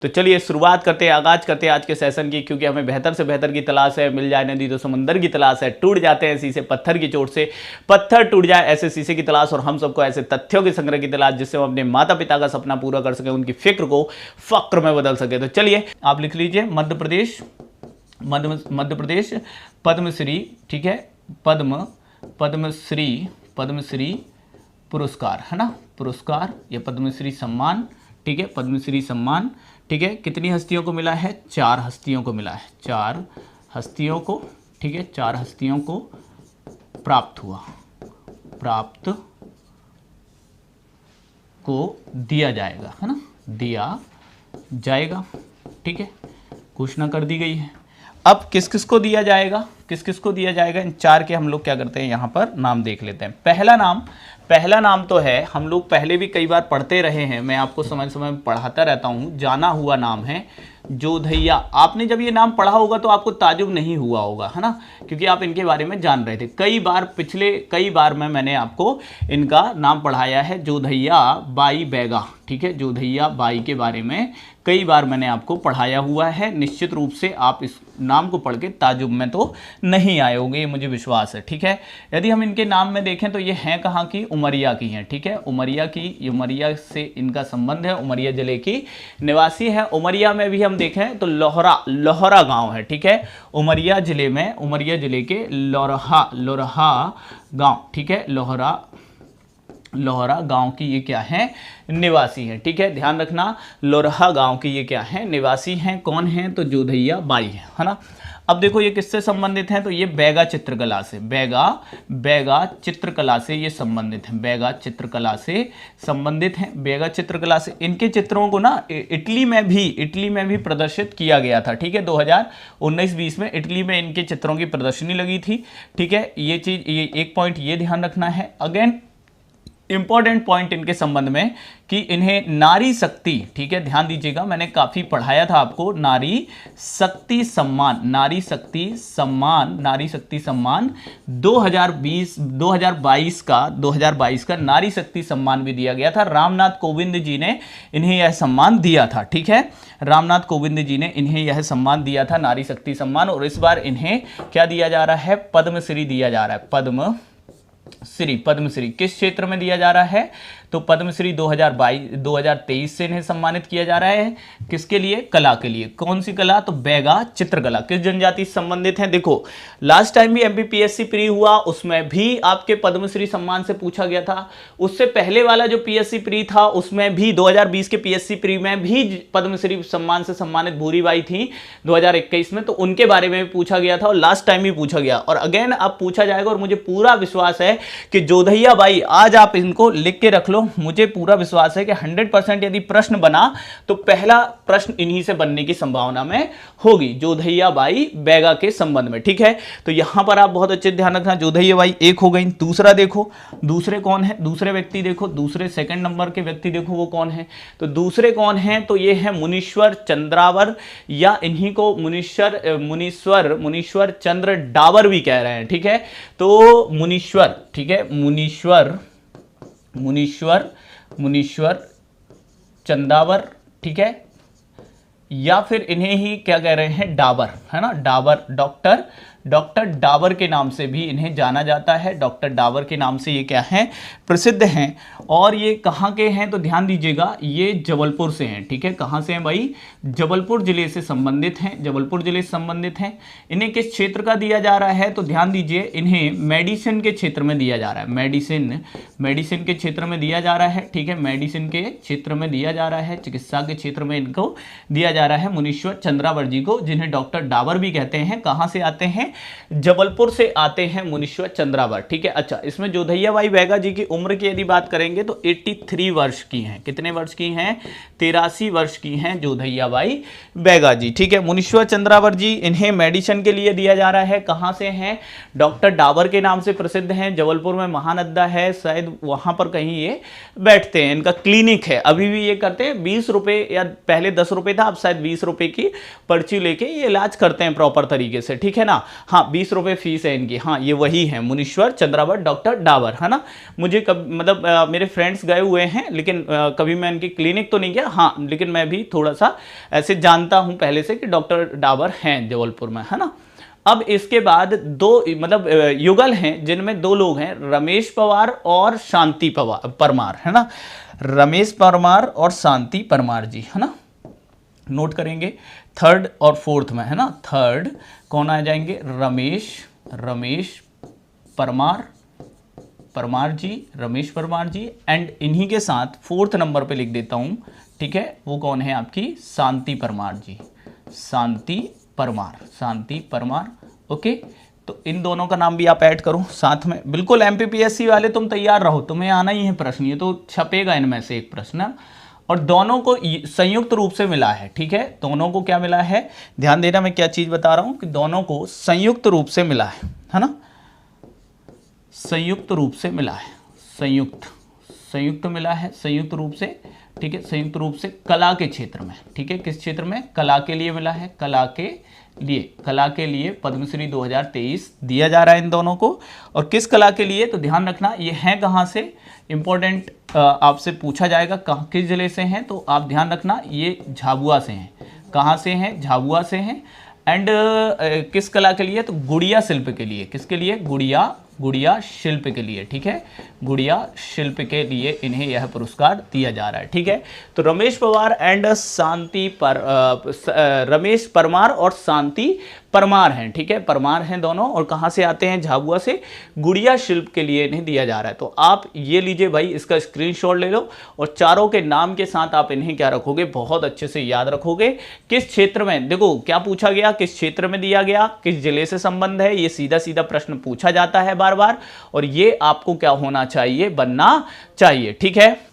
तो चलिए शुरुआत करते हैं, आगाज करते हैं आज के सेशन की, क्योंकि हमें बेहतर से बेहतर की तलाश है। मिल जाए नदी तो समंदर की तलाश है, टूट जाते हैं शीशे पत्थर की चोट से, पत्थर टूट जाए ऐसे शीशे की तलाश, और हम सबको ऐसे तथ्यों के संग्रह की तलाश जिससे हम अपने माता पिता का सपना पूरा कर सके, उनकी फिक्र को फक्र में बदल सके। तो चलिए आप लिख लीजिए मध्य प्रदेश पद्मश्री, ठीक है, पद्मश्री पुरस्कार, है ना, पुरस्कार या पद्मश्री सम्मान, ठीक है, पद्मश्री सम्मान, ठीक है। कितनी हस्तियों को मिला है? 4 हस्तियों को मिला है, 4 हस्तियों को, ठीक है, 4 हस्तियों को प्राप्त हुआ, प्राप्त को दिया जाएगा, है ना, दिया जाएगा, ठीक है, घोषणा कर दी गई है। अब किस किस को दिया जाएगा, किस किस को दिया जाएगा, इन 4 के हम लोग क्या करते हैं यहाँ पर नाम देख लेते हैं। पहला नाम तो है, हम लोग पहले भी कई बार पढ़ते रहे हैं, मैं आपको समय समय में पढ़ाता रहता हूँ, जाना हुआ नाम है जोधैया। आपने जब ये नाम पढ़ा होगा तो आपको ताजुब नहीं हुआ होगा, है ना, क्योंकि आप इनके बारे में जान रहे थे। पिछले कई बार मैंने आपको इनका नाम पढ़ाया है, जोधैया बाई बैगा, ठीक है, जोधैया बाई के बारे में कई बार मैंने आपको पढ़ाया हुआ है। निश्चित रूप से आप इस नाम को पढ़ के ताजुब में तो नहीं आए होंगे, ये मुझे विश्वास है, ठीक है। यदि हम इनके नाम में देखें तो ये हैं कहाँ की? उमरिया की हैं, ठीक है, उमरिया की, उमरिया से इनका संबंध है, उमरिया जिले की निवासी है। उमरिया में भी हम देखें तो लोहरा गांव है, ठीक है, उमरिया जिले में, उमरिया जिले के लोरहा गांव, ठीक है, लोहरा गांव की ये क्या है? निवासी हैं, ठीक है, ध्यान रखना, लोरहा गांव की ये क्या है? निवासी हैं। कौन हैं? तो जोधैया बाई है ना। अब देखो ये किससे संबंधित हैं? तो ये बैगा चित्रकला से, बैगा चित्रकला से ये संबंधित हैं, बैगा चित्रकला से संबंधित हैं, बैगा चित्रकला से। इनके चित्रों को ना इटली में भी प्रदर्शित किया गया था, ठीक है, 2019-20 में इटली में इनके चित्रों की प्रदर्शनी लगी थी, ठीक है। ये चीज, ये एक पॉइंट ये ध्यान रखना है। अगेन इंपॉर्टेंट पॉइंट इनके संबंध में कि इन्हें नारी शक्ति, ठीक है, ध्यान दीजिएगा, मैंने काफी पढ़ाया था आपको, नारी शक्ति सम्मान 2022 का नारी शक्ति सम्मान भी दिया गया था। रामनाथ कोविंद जी ने इन्हें यह सम्मान दिया था, ठीक है, रामनाथ कोविंद जी ने इन्हें यह सम्मान दिया था, नारी शक्ति सम्मान। और इस बार इन्हें क्या दिया जा रहा है? पद्मश्री दिया जा रहा है, पद्मश्री किस क्षेत्र में दिया जा रहा है? तो पद्मश्री 2023 से इन्हें सम्मानित किया जा रहा है। किसके लिए? कला के लिए। कौन सी कला? तो बैगा चित्रकला। किस जनजाति से संबंधित है? देखो लास्ट टाइम भी एमपीपीएससी प्री हुआ, उसमें भी आपके पद्मश्री सम्मान से पूछा गया था। उससे पहले वाला जो पीएससी प्री था उसमें भी 2020 के पीएससी प्री में भी पद्मश्री सम्मान से सम्मानित भूरीबाई थी 2021 में, तो उनके बारे में भी पूछा गया था और लास्ट टाइम भी पूछा गया और अगेन अब पूछा जाएगा। और मुझे पूरा विश्वास है कि जोधैया बाई, आज आप इनको लिख के रख लो, मुझे पूरा विश्वास है कि 100% यदि प्रश्न बना तो पहला प्रश्न इन्हीं से बनने की संभावना में होगी, जोधैया बाई बैगा के संबंध में, ठीक है। तो यहां पर आप बहुत अच्छे ध्यान रखना, जोधैया बाई एक हो गई। दूसरा देखो, दूसरे कौन है? दूसरे व्यक्ति देखो, दूसरे सेकंड नंबर के व्यक्ति देखो वो कौन है? तो दूसरे कौन है? तो ये है मुनीश्वर चंद्रावर, या इन्हीं को मुनीश्वर चंद्र डावर भी कह रहे हैं, ठीक है। तो मुनीश्वर, ठीक है, मुनीश्वर चंदावर, ठीक है, या फिर इन्हें ही क्या कह रहे हैं? डाबर, है ना, डाबर, डॉक्टर डाबर के नाम से भी इन्हें जाना जाता है। डॉक्टर डाबर के नाम से ये क्या है? प्रसिद्ध हैं। और ये कहाँ के हैं? तो ध्यान दीजिएगा, ये जबलपुर से हैं, ठीक है। कहाँ से हैं भाई? जबलपुर जिले से संबंधित हैं, जबलपुर जिले से संबंधित हैं। इन्हें किस क्षेत्र का दिया जा रहा है? तो ध्यान दीजिए, इन्हें मेडिसिन के क्षेत्र में दिया जा रहा है, मेडिसिन के क्षेत्र में दिया जा रहा है, ठीक है, मेडिसिन के क्षेत्र में दिया जा रहा है, चिकित्सा के क्षेत्र में इनको दिया जा रहा है मुनीश्वर चंद्रावर जी को, जिन्हें डॉक्टर डाबर भी कहते हैं। कहाँ से आते हैं? जबलपुर से आते हैं मुनीश्वर चंद्रावर, ठीक है। अच्छा, इसमें जोधैया बाई बैगा जी की उम्र की यदि बात करेंगे तो 83 वर्ष की हैं। कितने वर्ष की हैं? 83 वर्ष की हैं जोधैया बाई बैगा जी, ठीक है। मुनीश्वर चंद्रावर जी, इन्हें मेडिसिन के लिए दिया जा रहा है। कहाँ से हैं? डॉक्टर डाबर के नाम से प्रसिद्ध हैं। जबलपुर में महानद्दा है, शायद वहां पर कहीं ये बैठते हैं, इनका क्लिनिक है, अभी भी ये करते हैं। 20 रुपए, या पहले 10 रुपए था, अब शायद 20 रुपए की पर्ची लेके ये इलाज करते हैं प्रॉपर तरीके से, ठीक है ना। हाँ 20 रुपये फीस है इनकी, हाँ ये वही है मुनीश्वर चंद्रावत डॉक्टर डाबर, है ना। मुझे मतलब मेरे फ्रेंड्स गए हुए हैं, लेकिन कभी मैं इनकी क्लिनिक तो नहीं गया, हाँ लेकिन मैं भी थोड़ा सा ऐसे जानता हूँ पहले से कि डॉक्टर डाबर हैं जबलपुर में, है ना। अब इसके बाद दो मतलब युगल हैं जिनमें दो लोग हैं, रमेश पवार और शांति परमार, है ना। रमेश परमार और शांति परमार जी, है ना, नोट करेंगे। थर्ड और फोर्थ में, है ना, थर्ड कौन आ जाएंगे, रमेश परमार जी, रमेश परमार जी, एंड इन्हीं के साथ फोर्थ नंबर पे लिख देता हूं, ठीक है, वो कौन है आपकी शांति परमार जी, शांति परमार। ओके, तो इन दोनों का नाम भी आप ऐड करो साथ में। बिल्कुल एमपीपीएससी वाले तुम तैयार रहो, तुम्हें आना ही है प्रश्न, ये तो छपेगा इनमें से एक प्रश्न। और दोनों को संयुक्त रूप से मिला है, ठीक है, दोनों को क्या मिला है, ध्यान देना मैं क्या चीज बता रहा हूं कि दोनों को संयुक्त रूप से मिला है ना, संयुक्त रूप से मिला है, संयुक्त मिला है, संयुक्त रूप से, ठीक है, संयुक्त रूप से कला के क्षेत्र में, ठीक है, किस क्षेत्र में, कला के लिए मिला है, कला के लिए पद्मश्री 2023 दिया जा रहा है इन दोनों को। और किस कला के लिए, तो ध्यान रखना ये है कहाँ से, इंपॉर्टेंट आपसे पूछा जाएगा कहाँ किस जिले से हैं, तो आप ध्यान रखना ये झाबुआ से हैं, कहाँ से हैं, झाबुआ से हैं। एंड किस कला के लिए, तो गुड़िया शिल्प के लिए, किसके लिए, गुड़िया शिल्प के लिए, ठीक है, गुड़िया शिल्प के लिए इन्हें यह पुरस्कार दिया जा रहा है, ठीक है। तो रमेश परमार और शांति परमार हैं, ठीक है, परमार हैं दोनों, और कहाँ से आते हैं, झाबुआ से, गुड़िया शिल्प के लिए इन्हें दिया जा रहा है। तो आप ये लीजिए भाई, इसका स्क्रीनशॉट ले लो और चारों के नाम के साथ आप इन्हें क्या रखोगे, बहुत अच्छे से याद रखोगे। किस क्षेत्र में, देखो क्या पूछा गया, किस क्षेत्र में दिया गया, किस जिले से संबंध है, ये सीधा सीधा प्रश्न पूछा जाता है बार बार, और ये आपको क्या होना चाहिए, बनना चाहिए, ठीक है।